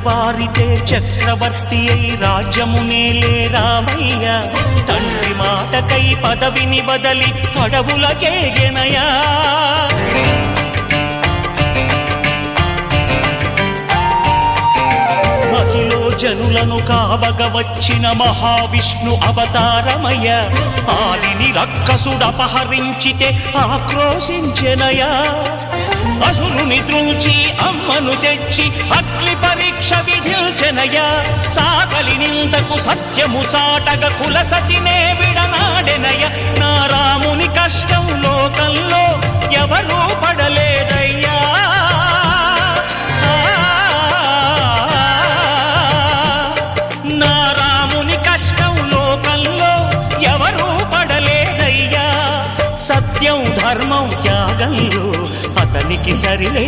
తెల్లవారితే చక్రవర్తి అయి రాజ్యమునేలే రామయ్య తండ్రి మాటకై పదవిని బదలి అడవులకేగెనయా మహిలో జనులను కావగ వచ్చిన మహావిష్ణు అవతారమయ్య ఆలిని రక్కసుడపహరించితే ఆక్రోశించెనయా అసురుని త్రుంచి అమ్మను తెచ్చి అగ్ని పరీక్ష విధించెనయా సాగలి నిందకు సత్యము చాటగ కులసతినే విడనాడెనయ నా రాముని కష్టం లోకంలో ఎవరూ పడలేదయ్యా నా రాముని కష్టం లోకంలో ఎవరూ పడలేదయ్యా సత్యం ధర్మం త్యాగంలో అతనికి సరిలే